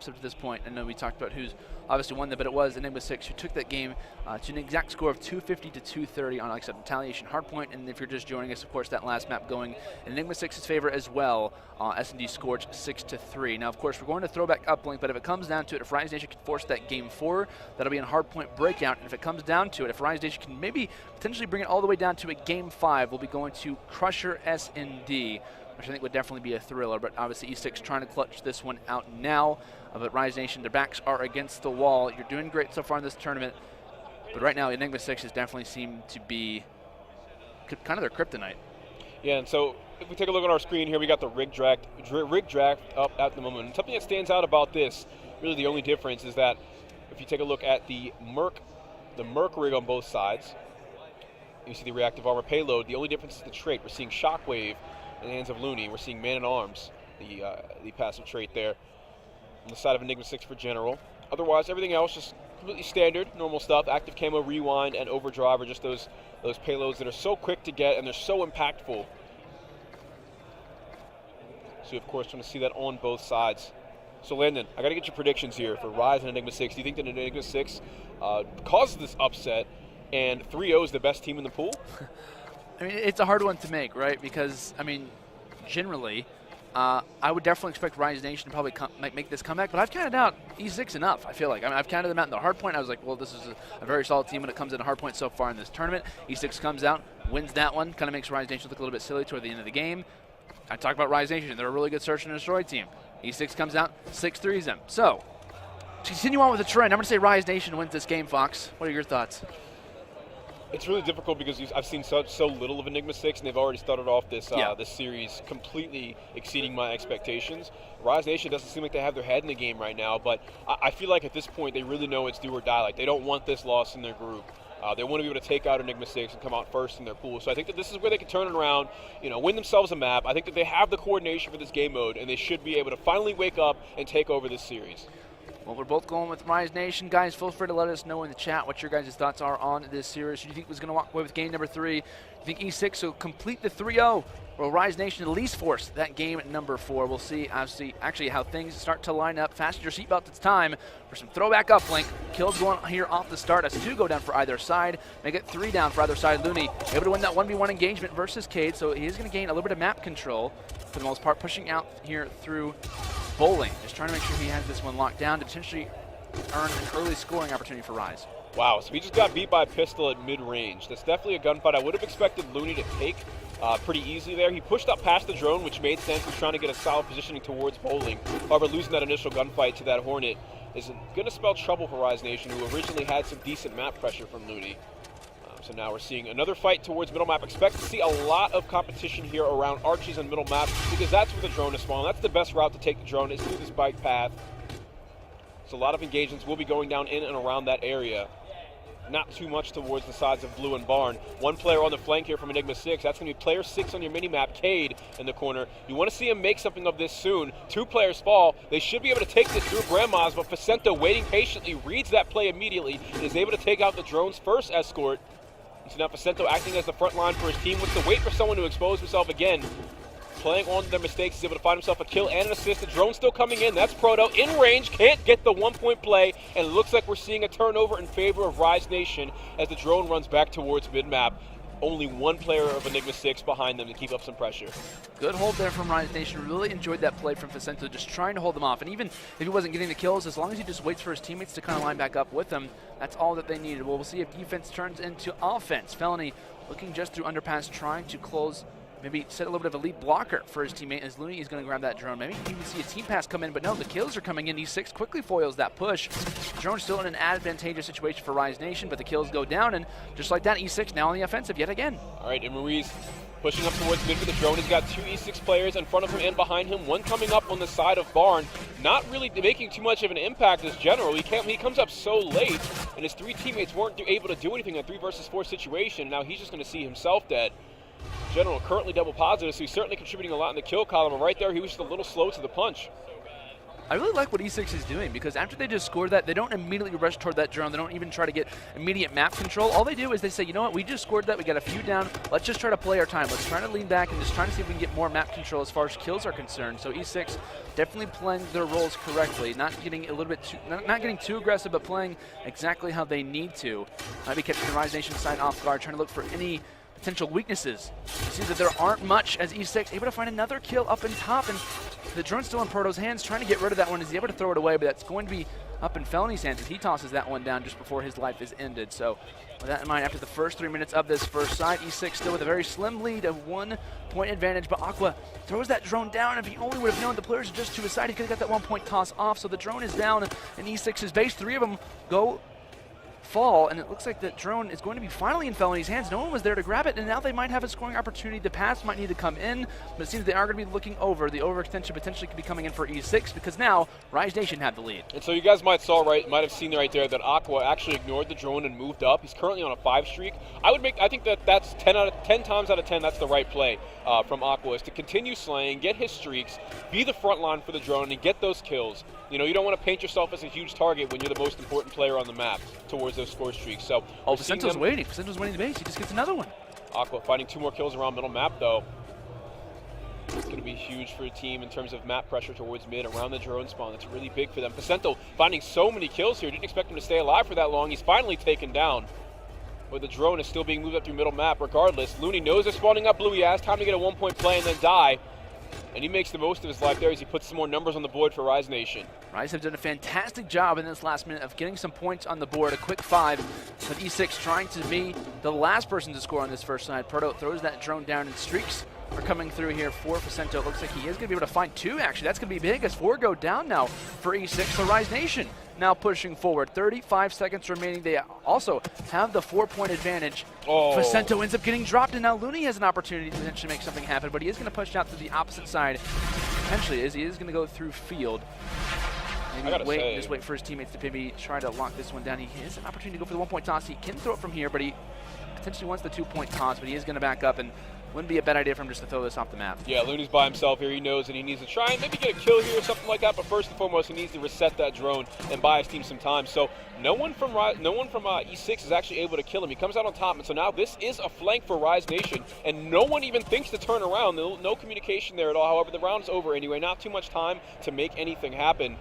maps up to this point. I know we talked about who's obviously won them, but it was Enigma 6 who took that game to an exact score of 250 to 230 on, like I said, Retaliation Hardpoint. And if you're just joining us, of course, that last map going in Enigma 6's favor as well. S&D Scorch 6 to 3. Now, of course, we're going to throwback uplink, but if it comes down to it, if Rise Nation can force that game 4, that'll be in Hardpoint breakout. And if it comes down to it, if Rise Nation can maybe potentially bring it all the way down to a game 5, we'll be going to Crusher S&D, which I think would definitely be a thriller. But obviously E6 trying to clutch this one out now. But Rise Nation, their backs are against the wall. You're doing great so far in this tournament, but right now Enigma 6 has definitely seemed to be kind of their kryptonite. Yeah, and so if we take a look on our screen here, we got the rig draft up at the moment. And something that stands out about this, really the only difference is that if you take a look at the Merc rig on both sides, you see the reactive armor payload. The only difference is the trait. We're seeing Shockwave in the hands of Looney. We're seeing Man-at-Arms, the passive trait there. On the side of Enigma 6 for General. Otherwise, everything else just completely standard, normal stuff. Active Camo, Rewind, and Overdrive are just those payloads that are so quick to get and they're so impactful. So you, of course, want to see that on both sides. So Landon, I got to get your predictions here for Rise and Enigma 6. Do you think that Enigma 6 causes this upset and 3-0 is the best team in the pool? I mean, it's a hard one to make, right? Because, I mean, generally, I would definitely expect Rise Nation to probably make this comeback, but I've counted out E6 enough, I feel like. I mean, I've counted them out in the hardpoint. I was like, well, this is a very solid team when it comes into hardpoint so far in this tournament. E6 comes out, wins that one, kind of makes Rise Nation look a little bit silly toward the end of the game. I talk about Rise Nation. They're a really good search and destroy team. E6 comes out, 6-3s them. So, to continue on with the trend, I'm going to say Rise Nation wins this game, Fox. What are your thoughts? It's really difficult because I've seen so little of Enigma 6, and they've already started off this this series completely exceeding my expectations. Rise Nation doesn't seem like they have their head in the game right now, but I feel like at this point they really know it's do or die. Like, they don't want this loss in their group. They want to be able to take out Enigma 6 and come out first in their pool. So I think that this is where they can turn it around, win themselves a map. I think that they have the coordination for this game mode, and they should be able to finally wake up and take over this series. Well, we're both going with Rise Nation. Guys, feel free to let us know in the chat what your guys' thoughts are on this series. Who do you think was going to walk away with game number 3? Do you think E6 will complete the 3-0? Or will Rise Nation at least force that game at number 4? We'll see actually how things start to line up. Fasten your seatbelt. It's time for some throwback uplink. Kills going here off the start. That's 2 go down for either side. Make it 3 down for either side. Looney able to win that 1v1 engagement versus Cade, so he is going to gain a little bit of map control for the most part, pushing out here through Bowling. Just trying to make sure he has this one locked down to potentially earn an early scoring opportunity for Rise. Wow, so he just got beat by a pistol at mid-range. That's definitely a gunfight I would have expected Looney to take pretty easily there. He pushed up past the drone, which made sense. He's trying to get a solid positioning towards Bowling. However, losing that initial gunfight to that Hornet is going to spell trouble for Rise Nation, who originally had some decent map pressure from Looney. So now we're seeing another fight towards middle map. Expect to see a lot of competition here around Archies and middle map because that's where the drone is spawned. That's the best route to take the drone is through this bike path. So a lot of engagements will be going down in and around that area. Not too much towards the sides of Blue and Barn. One player on the flank here from Enigma 6. That's going to be player 6 on your mini-map, Cade, in the corner. You want to see him make something of this soon. 2 players fall. They should be able to take this through Grandma's, but Facento, waiting patiently, reads that play immediately and is able to take out the drone's first escort. So now Facento acting as the front line for his team. Wants to wait for someone to expose himself again. Playing on their mistakes, he's able to find himself a kill and an assist. The drone still coming in. That's Proto in range. Can't get the 1-point play. And it looks like we're seeing a turnover in favor of Rise Nation as the drone runs back towards mid-map. Only one player of Enigma 6 behind them to keep up some pressure. Good hold there from Rise Nation. Really enjoyed that play from Facento, just trying to hold them off. And even if he wasn't getting the kills, as long as he just waits for his teammates to kind of line back up with him, that's all that they needed. Well, we'll see if defense turns into offense. Felony looking just through underpass, trying to close, maybe set a little bit of a lead blocker for his teammate as Looney is going to grab that drone. Maybe you can even see a team pass come in, but no, the kills are coming in. E6 quickly foils that push. Drone still in an advantageous situation for Rise Nation, but the kills go down, and just like that, E6 now on the offensive yet again. All right, and Ruiz pushing up towards mid for the drone. He's got 2 E6 players in front of him and behind him. One coming up on the side of Barn. Not really making too much of an impact as General. He comes up so late, and his 3 teammates weren't able to do anything in a 3 versus 4 situation. Now he's just going to see himself dead. General currently double positive, so he's certainly contributing a lot in the kill column. And right there, he was just a little slow to the punch. I really like what E6 is doing, because after they just scored that, they don't immediately rush toward that drone. They don't even try to get immediate map control. All they do is they say, you know what, we just scored that, we got a few down, let's just try to play our time. Let's try to lean back and just try to see if we can get more map control as far as kills are concerned. So E6 definitely playing their roles correctly, not getting a little bit too, not getting too aggressive, but playing exactly how they need to. Might be catching the Rise Nation side off guard, trying to look for any potential weaknesses. You see that there aren't much, as E6 able to find another kill up in top, and the drone's still in Proto's hands, trying to get rid of that one. Is he able to throw it away? But that's going to be up in Felony's hands as he tosses that one down just before his life is ended. So with that in mind, after the first 3 minutes of this first side, E6 still with a very slim lead of 1 point advantage, but Aqua throws that drone down. If he only would have known the players are just to his side, he could have got that 1 point toss off. So the drone is down in E6's base. 3 of them fall, and it looks like that drone is going to be finally in Felony's hands. No one was there to grab it, and now they might have a scoring opportunity. The pass might need to come in, but it seems they are going to be looking over. The overextension potentially could be coming in for E6, because now Rise Nation have the lead. And so you guys might have seen right there that Aqua actually ignored the drone and moved up. He's currently on a 5 streak. I think that's 10 times out of 10 that's the right play from Aqua, is to continue slaying, get his streaks, be the front line for the drone, and get those kills. You know, you don't want to paint yourself as a huge target when you're the most important player on the map towards those score streaks. So, Vicento's waiting. Vicento's winning the base. He just gets another one. Aqua finding 2 more kills around middle map, though. It's going to be huge for a team in terms of map pressure towards mid around the drone spawn. That's really big for them. Vicento finding so many kills here. Didn't expect him to stay alive for that long. He's finally taken down. But the drone is still being moved up through middle map regardless. Looney knows they're spawning up blue. He has time to get a 1 point play and then die. And he makes the most of his life there as he puts some more numbers on the board for Rise Nation. Rise have done a fantastic job in this last minute of getting some points on the board. A quick 5, with E6 trying to be the last person to score on this first side. Proto throws that drone down, and streaks are coming through here for Vicento. It looks like he is going to be able to find 2, actually. That's going to be big as 4 go down now for E6. So Rise Nation now pushing forward. 35 seconds remaining. They also have the 4 point advantage. Oh. Vicento ends up getting dropped, and now Looney has an opportunity to potentially make something happen, but he is going to push out to the opposite side. Potentially he is going to go through field. Maybe just wait for his teammates to maybe try to lock this one down. He has an opportunity to go for the 1 point toss. He can throw it from here, but he potentially wants the 2 point toss, but he is going to back up, and wouldn't be a bad idea for him just to throw this off the map. Yeah, Looney's by himself here. He knows that he needs to try and maybe get a kill here or something like that, but first and foremost, he needs to reset that drone and buy his team some time. So no one from E6 is actually able to kill him. He comes out on top, and so now this is a flank for Rise Nation, and no one even thinks to turn around. No communication there at all. However, the round's over anyway. Not too much time to make anything happen.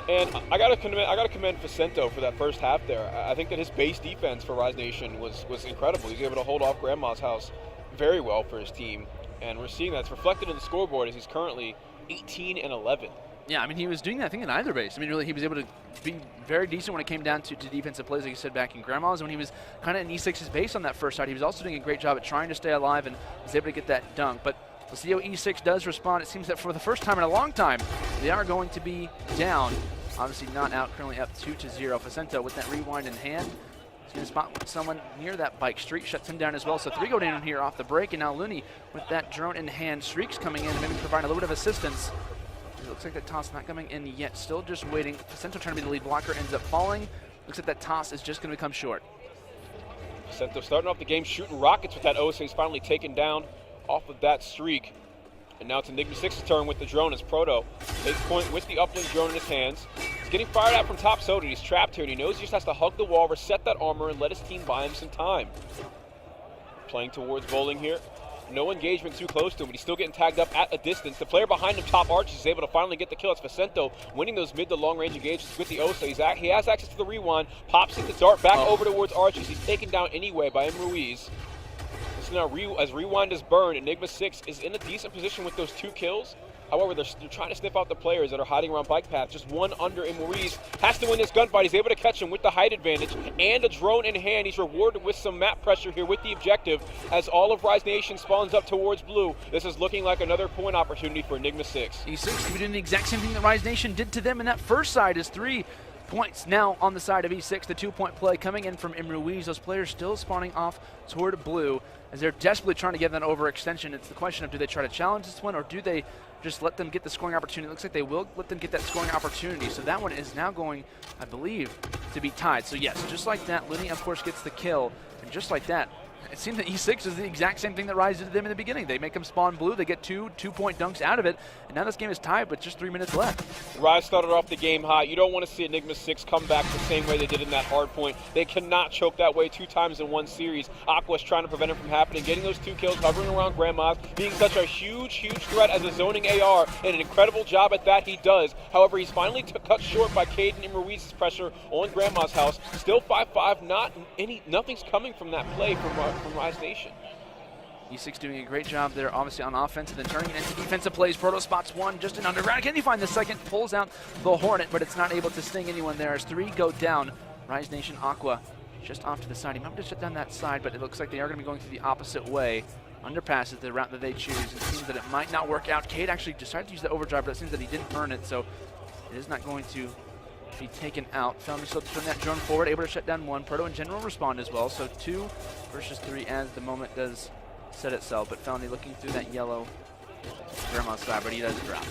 And I gotta commend Vicento for that first half there. I think that his base defense for Rise Nation was incredible. He was able to hold off Grandma's house very well for his team, and we're seeing that's reflected in the scoreboard as he's currently 18-11. Yeah, I mean, he was doing that, I think, in either base. I mean, really, he was able to be very decent when it came down to defensive plays, like you said, back in Grandma's. When he was kind of in E6's base on that first side, he was also doing a great job at trying to stay alive and was able to get that dunk. But we'll see how E6 does respond. It seems that for the first time in a long time, they are going to be down. Obviously not out, currently up 2-0. Vicento with that rewind in hand. He's going to spot someone near that bike. Streak shuts him down as well. So 3 go down here off the break, and now Looney with that drone in hand. Streaks coming in and maybe providing a little bit of assistance. It looks like that toss not coming in yet. Still just waiting. Vicento trying to be the lead blocker, ends up falling. Looks like that toss is just going to come short. Vicento starting off the game shooting rockets with that O, so he's finally taken down off of that streak. And now it's Enigma 6's turn with the drone as Proto takes point with the uplink drone in his hands. He's getting fired at from top soda. He's trapped here, and he knows he just has to hug the wall, reset that armor, and let his team buy him some time. Playing towards bowling here. No engagement too close to him, but he's still getting tagged up at a distance. The player behind him, top Arch, is able to finally get the kill. It's Vicento winning those mid to long range engagements with the Osa. He has access to the rewind, pops it to dart back over towards Archie. He's taken down anyway by M. Ruiz. So now as rewind is burned, Enigma 6 is in a decent position with those 2 kills. However, they're trying to sniff out the players that are hiding around bike path. Just one under, and Maurice has to win this gunfight. He's able to catch him with the height advantage and a drone in hand. He's rewarded with some map pressure here with the objective as all of Rise Nation spawns up towards blue. This is looking like another point opportunity for Enigma 6. E6 could be doing the exact same thing that Rise Nation did to them in that first side. Is 3 points now on the side of E6. The 2 point play coming in from Ruiz. Those players still spawning off toward blue as they're desperately trying to get that overextension. It's the question of, do they try to challenge this one, or do they just let them get the scoring opportunity? It looks like they will let them get that scoring opportunity. So that one is now going, I believe, to be tied. So yes, just like that, Looney of course gets the kill. And just like that, It seems that E6 is the exact same thing that Rise did to them in the beginning. They make them spawn blue, they get two-point dunks out of it, and now this game is tied with just 3 minutes left. Rise started off the game hot. You don't want to see Enigma 6 come back the same way they did in that hard point. They cannot choke that way 2 times in one series. Aqua's trying to prevent it from happening, getting those 2 kills, hovering around Grandma's, being such a huge threat as a zoning AR, and an incredible job at that he does. However, he's finally cut short by Caden and Ruiz's pressure on Grandma's house. Still 5-5, nothing's coming from that play from Rise Nation. E6 doing a great job there, obviously on offense, and then turning it into defensive plays. Proto spots one, just an underground. Can he find the second? Pulls out the Hornet, but it's not able to sting anyone there as 3 go down. Rise Nation Aqua just off to the side. He might have to shut down that side, but it looks like they are going to be going through the opposite way. Underpass is the route that they choose. It seems that it might not work out. Cade actually decided to use the overdrive, but it seems that he didn't earn it, so it is not going to be taken out. Found himself to turn that drone forward, able to shut down 1. Proto in general respond as well, so 2 versus 3 as the moment does set itself, but Felony looking through that yellow Grandma's side, but he does drop.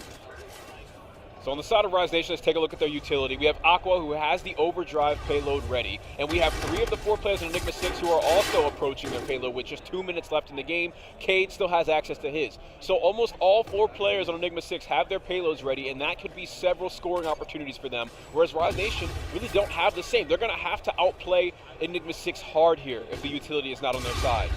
So on the side of Rise Nation, let's take a look at their utility. We have Aqua, who has the overdrive payload ready, and we have 3 of the 4 players in Enigma 6 who are also approaching their payload with just 2 minutes left in the game. Cade still has access to his. So almost all 4 players on Enigma 6 have their payloads ready, and that could be several scoring opportunities for them, whereas Rise Nation really don't have the same. They're going to have to outplay Enigma 6 hard here if the utility is not on their side.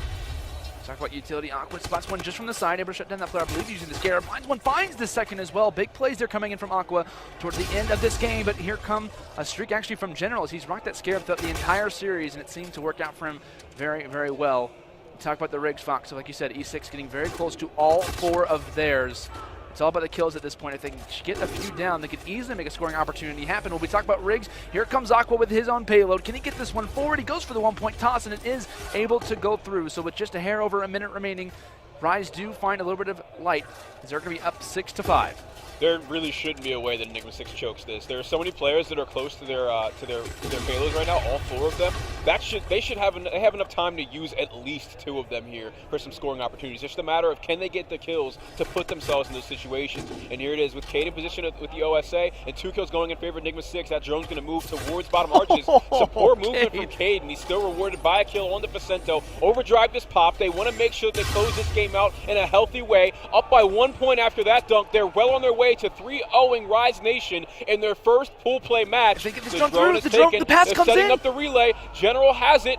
Talk about utility. Aqua spots one just from the side, able to shut down that player. I believe using the scare. Finds one, finds the second as well. Big plays there coming in from Aqua towards the end of this game, but here come a streak actually from General as he's rocked that scare throughout the entire series, and it seemed to work out for him very, very well. Talk about the rigs, Fox. So like you said, E6 getting very close to all 4 of theirs. It's all about the kills at this point. If they can get a few down, they could easily make a scoring opportunity happen. When we talk about rigs, here comes Aqua with his own payload. Can he get this one forward? He goes for the 1-point toss, and it is able to go through. So with just a hair over a minute remaining, Rise do find a little bit of light as they're going to be up 6-5. There really shouldn't be a way that Enigma 6 chokes this. There are so many players that are close to their payloads right now, all 4 of them. They have enough time to use at least 2 of them here for some scoring opportunities. It's just a matter of can they get the kills to put themselves in those situations. And here it is with Cade in position with the OSA and 2 kills going in favor of Enigma 6. That drone's going to move towards bottom arches. Some poor movement from Cade, and he's still rewarded by a kill on the Vicento. Overdrive this pop. They want to make sure they close this game out in a healthy way. Up by 1 point after that dunk. They're well on their way to 3-0ing Rise Nation in their first pool play match. The drone is taken. The pass comes setting in. up the relay. General has it.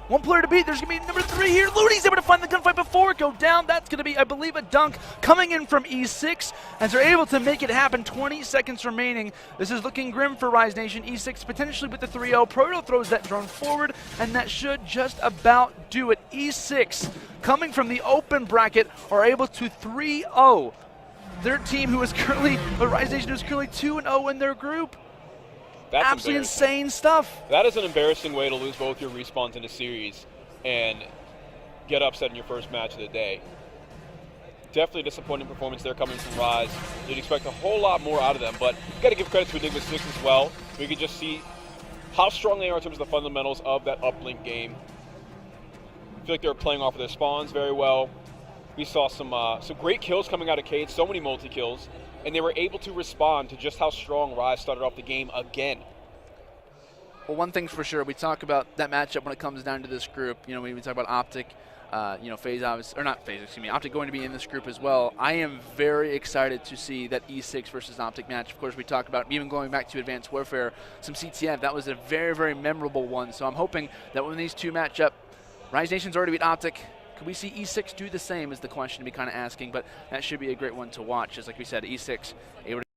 1 player to beat. There's going to be number 3 here. Looney's able to find the gunfight before it go down. That's going to be, I believe, a dunk coming in from E6 as they're able to make it happen. 20 seconds remaining. This is looking grim for Rise Nation. E6 potentially with the 3-0. Proto throws that drone forward, and that should just about do it. E6 coming from the open bracket are able to 3-0 their team, who is currently, Rise Nation, who's currently 2-0 in their group. That's absolutely insane stuff. That is an embarrassing way to lose both your respawns in a series and get upset in your first match of the day. Definitely a disappointing performance there coming from Rise. You'd expect a whole lot more out of them, but you've got to give credit to Enigma 6 as well. We can just see how strong they are in terms of the fundamentals of that uplink game. I feel like they were playing off of their spawns very well. We saw some great kills coming out of Cade, so many multi-kills, and they were able to respond to just how strong Rise started off the game again. Well, one thing's for sure, we talk about that matchup when it comes down to this group. You know, we talk about Optic, FaZe, or not FaZe, excuse me, Optic going to be in this group as well. I am very excited to see that E6 versus Optic match. Of course, we talk about even going back to Advanced Warfare, some CTF. That was a very, very memorable one. So I'm hoping that when these two match up, Rise Nation's already beat Optic. Could we see E6 do the same is the question to be kind of asking, but that should be a great one to watch. Just like we said, E6 able to